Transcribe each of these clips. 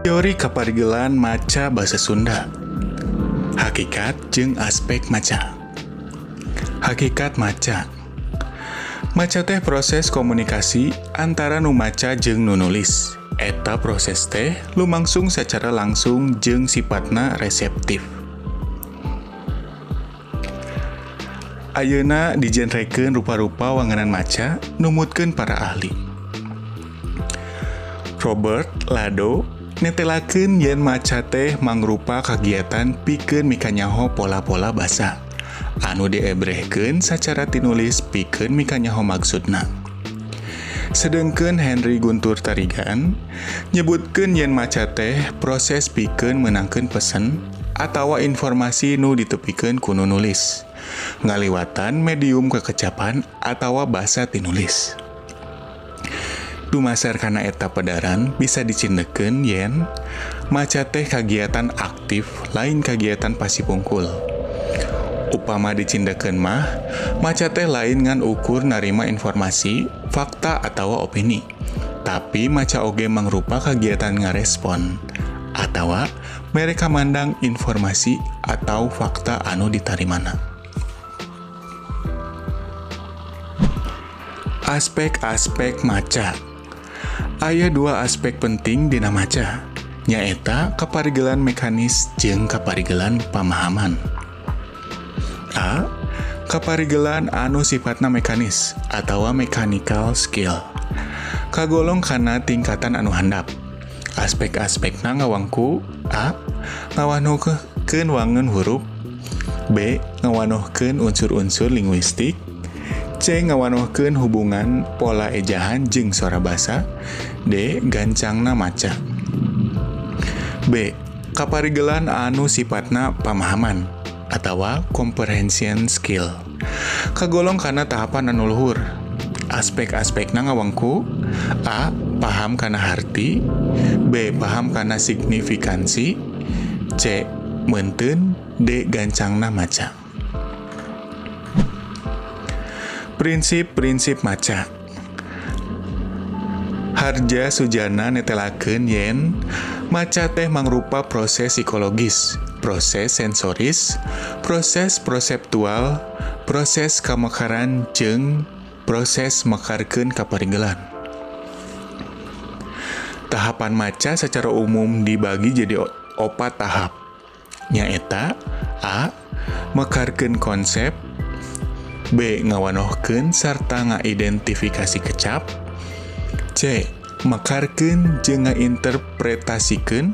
Teori kaparigelan maca basa Sunda. Hakikat jeung aspek maca. Hakikat maca. Maca teh proses komunikasi antara nu maca jeung nu nulis. Eta proses teh lumangsung secara langsung jeung sifatna reseptif. Ayeuna dijenrekeun rupa-rupa wangunan maca numutkeun para ahli. Robert Lado netelakeun yen maca teh mangrupa kagiatan pikeun mikanyaho pola-pola basa anu diebrehkeun sacara tinulis pikeun mikanyaho maksudna. Sedengkeun Henry Guntur Tarigan nyebutkeun yen maca teh proses pikeun menangkeun pesen atawa informasi nu ditepikeun ku nu nulis ngaliwatan medium kekecapan atawa basa tinulis. Dumasar kana eta pedaran bisa dicindekeun yen maca teh kagiatan aktif lain kagiatan pasipungkul. Upama dicindekeun mah maca teh lain ngan ukur narima informasi, fakta atawa opini. Tapi maca oge mangrupa kagiatan ngarespon atawa mereka mandang informasi atau fakta anu ditarimana. Aspek-aspek maca. Aya dua aspek penting dina maca, nyaeta kaparigelan mekanis jeung kaparigelan pamahaman. A. Kaparigelan anu sifatna mekanis atawa mechanical skill. Kagolong kana tingkatan anu handap. Aspek-aspekna ngawangku A. Ngawanohkeun wangun huruf, B. Ngawanohkeun unsur-unsur linguistik, C. Ngawanohkeun hubungan pola ejahan jeung sora basa, D. Gancangna maca. B. Kaparigelan anu sifatna pamahaman atawa comprehension skill. Kagolong kana tahapan anu luhur. Aspek-aspekna ngawangku A. Paham kana harti, B. Paham kana signifikansi, C. Menteun, D. Gancangna maca. Prinsip-prinsip maca. Harja Sujana netelakeun yen maca teh mangrupa proses psikologis, proses sensoris, proses proseptual, proses kamekaran jeung proses mekarkeun kaparigelan. Tahapan maca secara umum dibagi jadi 4 tahap. Nyaeta A. Mekarkeun konsep, B. Ngawanohkeun sarta ngaidentifikasi kecap, C. Mekarkeun jeung ngainterpretasikeun,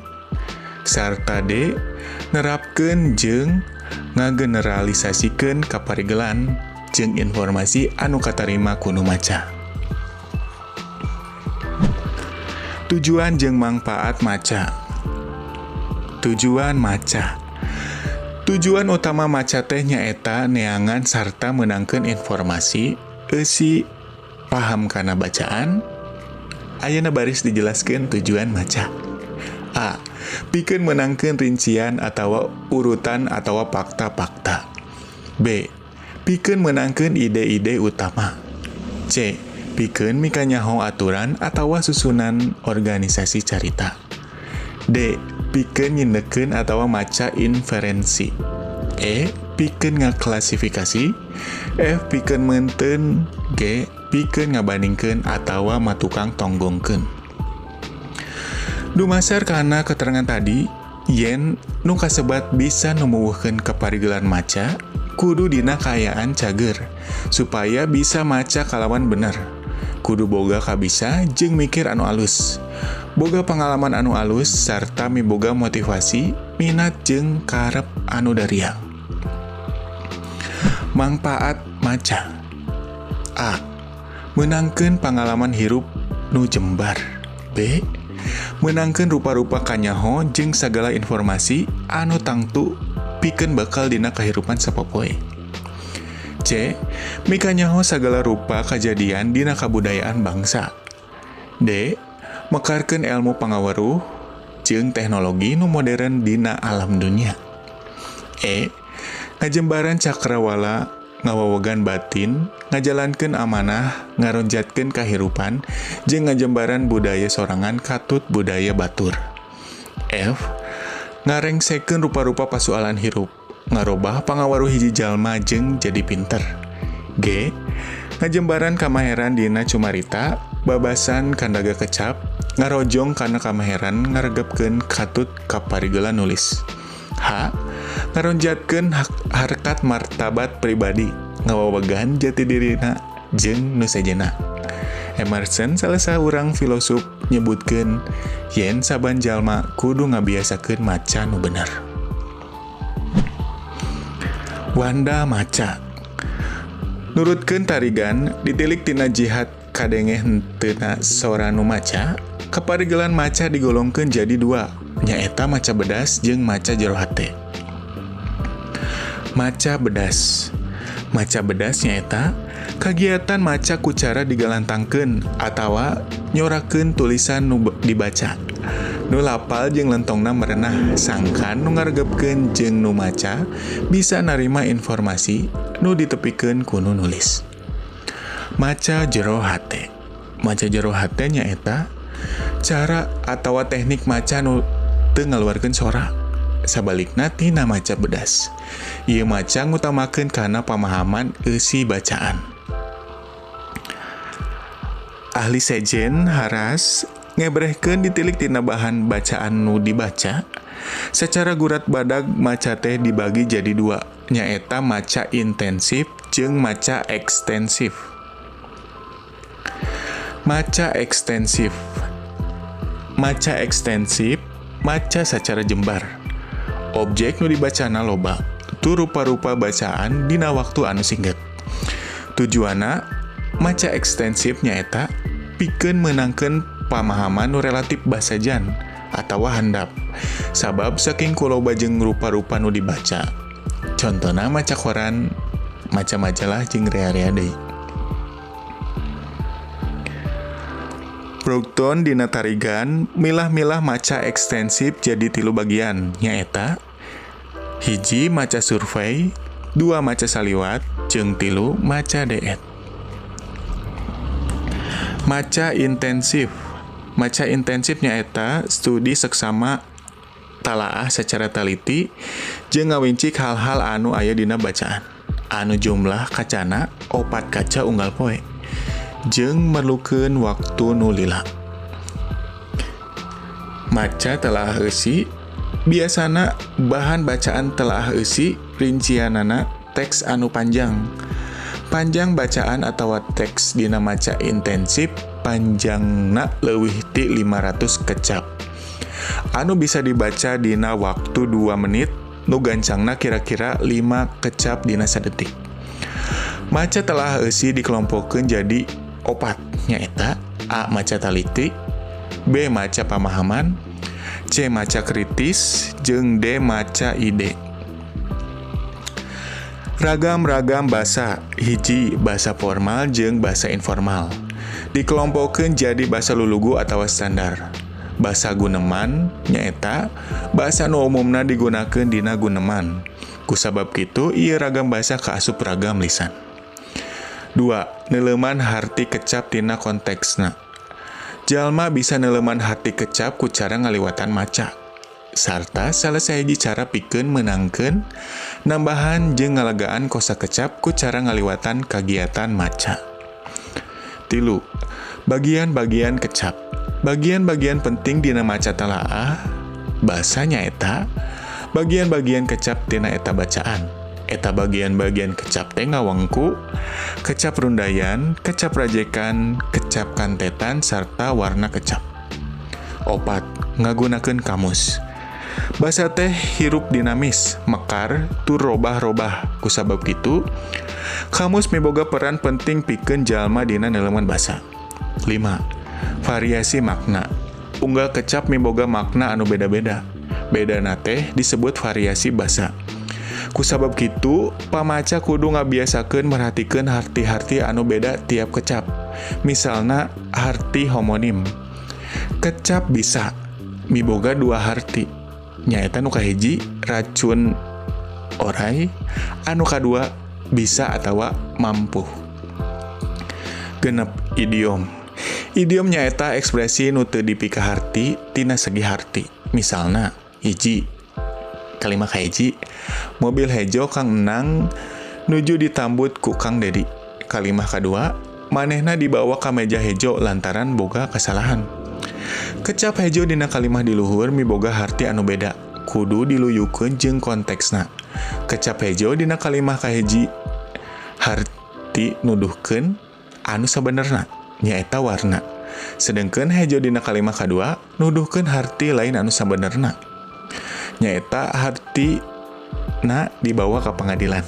sarta D. Nerapkeun jeung ngageneralisasikeun kaparigelan jeung informasi anu katarima ku nu maca. Tujuan jeung mangpaat maca. Tujuan maca. Tujuan utama maca teh nyaeta neangan sarta menangkeun informasi, eusi paham kana bacaan. Ayeuna baris dijelaskeun tujuan maca. A. Pikeun menangkeun rincian atawa urutan atawa fakta-fakta. B. Pikeun menangkeun ide-ide utama. C. Pikeun mikanyaho aturan atawa susunan organisasi carita. D. Pikeun nyindekeun atawa maca inferensi. E. Pikeun ngaklasifikasi. F. Pikeun menteun. G. Pikeun ngabandingkeun atawa matukang tonggongkeun. Dumasar kana keterangan tadi, yen nu kasebat bisa numuwuhkeun kaparigelan maca, kudu dina kaayaan cager, supaya bisa maca kalawan bener. Kudu boga kabisa jeung mikir anu alus. Boga pengalaman anu alus sarta miboga motivasi, minat jeung karep anu daria. Mangpaat maca. A. Menangkeun pangalaman hirup nu jembar. B. Menangkeun rupa-rupa kanyaho jeung sagala informasi anu tangtu pikeun bakal dina kahirupan sapopoe. C. Mikanyaho sagala rupa kajadian dina kabudayaan bangsa. D. Mekarkeun ilmu pangaweruh jeung teknologi nu modern dina alam dunia. E. Ngajembaran cakrawala ngawawagan batin, ngajalankeun amanah, ngaronjatkeun kahirupan, jeung ngajembaran budaya sorangan katut budaya batur. F. Ngarengsekeun rupa-rupa pasoalan hirup, ngarobah pangawaruh hiji jalma jeung jadi pinter. G. Ngajembaran kamaheran dina cumarita, babasan kandaga kecap, ngarojong kana kamaheran ngaregepkeun katut kaparigelan nulis. H. Ngaronjatkeun harkat martabat pribadi, ngawawegan jati dirina jeung nu sejenna. Emerson salesa urang filosof nyebutkeun yen saban jalma kudu ngabiasakeun maca nu bener. Wanda maca. Nurutkeun tarigan ditilik tina jihad kadengeh henteu sora nu maca, kaparigelan maca digolongkeun jadi dua, nyaeta maca bedas jeung maca jero hate. Maca bedas. Maca bedas nyaeta kagiatan maca ku cara digalantangkeun atawa nyorakeun tulisan nu dibaca. Nu lapal jeung lentongna merenah sangkan nu ngaregepkeun jeung nu maca bisa narima informasi nu ditepikeun ku nu nulis. Maca jero hate. Maca jero hate nyaeta cara atawa teknik maca nu teu ngaluarkeun sora. Sabalikna tina maca bedas. Ieu maca ngutamakeun kana pamahaman eusi bacaan. Ahli sejen haras ngebrehkeun ditilik tina bahan bacaan nu dibaca. Secara gurat badag maca teh dibagi jadi dua, nyaeta maca intensif jeung maca ekstensif. Maca ekstensif. Maca ekstensif maca secara jembar. Objek nu dibacana loba, tu rupa-rupa bacaan dina waktu anu singget. Tujuanna maca ekstensif nyaeta pikeun meunangkeun pamahaman nu relatif basajan atawa handap. Sabab saking kuloba jeung rupa-rupa nu dibaca. Contona maca koran, maca majalah jeung rea-rea deui. Brogton dina tarigan milah-milah maca ekstensif jadi 3 bagian, nyaeta 1 maca survei, 2 maca saliwat, jeung 3 maca deet. Maca intensif. Maca intensif nyaeta studi seksama talaah secara teliti jeung ngawincik hal-hal anu aya dina bacaan. Anu jumlah kacana 4 kaca unggal poe. Jeung merlukeun waktu nu lila. Maca telaah eusi biasana bahan bacaan telaah eusi rincianana teks anu panjang. Panjang bacaan atawa teks dina maca intensif panjangna leuwih ti 500 kecap. Anu bisa dibaca dina waktu 2 menit, nu gancangna kira-kira 5 kecap dina sadetik. Maca telaah eusi dikelompokkeun jadi 4, nyaeta A. Maca taliti, B. Maca pamahaman, C. Maca kritis, jeung D. Maca ide. Ragam-ragam basa, 1 basa formal jeung basa informal. Dikelompokkeun jadi basa lulugu atawa standar. Basa guneman nyaeta basa nu umumna digunakeun dina guneman. Kusabab kitu ieu ragam basa kaasup ragam lisan. 2. Neuleuman harti kecap tina konteksna. Jalma bisa neuleuman harti kecap ku cara ngaliwatan maca. Sarta salah sahiji cara pikeun meunangkeun nambahan jeung ngalagaan kosa kecap ku cara ngaliwatan kagiatan maca. 3. Bagian-bagian kecap. Bagian-bagian penting dina maca talaah basa nyaeta bagian-bagian kecap tina eta bacaan. Eta bagian-bagian kecap teh ngawengku kecap rundayan, kecap rajekan, kecap kantetan, sarta warna kecap. 4. Ngagunakeun kamus. Basa teh hirup dinamis, mekar, tur robah-robah. Kusabab kitu, kamus miboga peran penting pikeun jalma dina neuleuman basa. 5. Variasi makna. Unggal kecap miboga makna anu beda-beda. Bedana teh disebut variasi basa. Kusabab kitu, pamaca kudu ngabiasakeun merhatikeun harti-harti anu beda tiap kecap. Misalna harti homonim. Kecap bisa miboga 2 harti. Nyaeta nu kahiji racun orai, anu kadua bisa atawa mampu. 6. Idiom. Idiom nyaeta ekspresi nu teu dipika harti tina segi harti. Misalna, hiji kalimat kahiji, mobil hejo Kang Enang nuju ditambut ku Kang Dedi. Kalimat kedua, manehna dibawa ka meja hejo lantaran boga kesalahan. Kecap hejo dina kalimat di luhur miboga harti anu beda, kudu diluyukeun jeung konteksna. Kecap hejo dina kalimat kahiji harti nuduhkeun anu sabenerna nyaeta warna. Sedengkeun hejo dina kalimat kedua nuduhkeun harti lain anu sabenerna nyaeta harti dibawa ke pengadilan.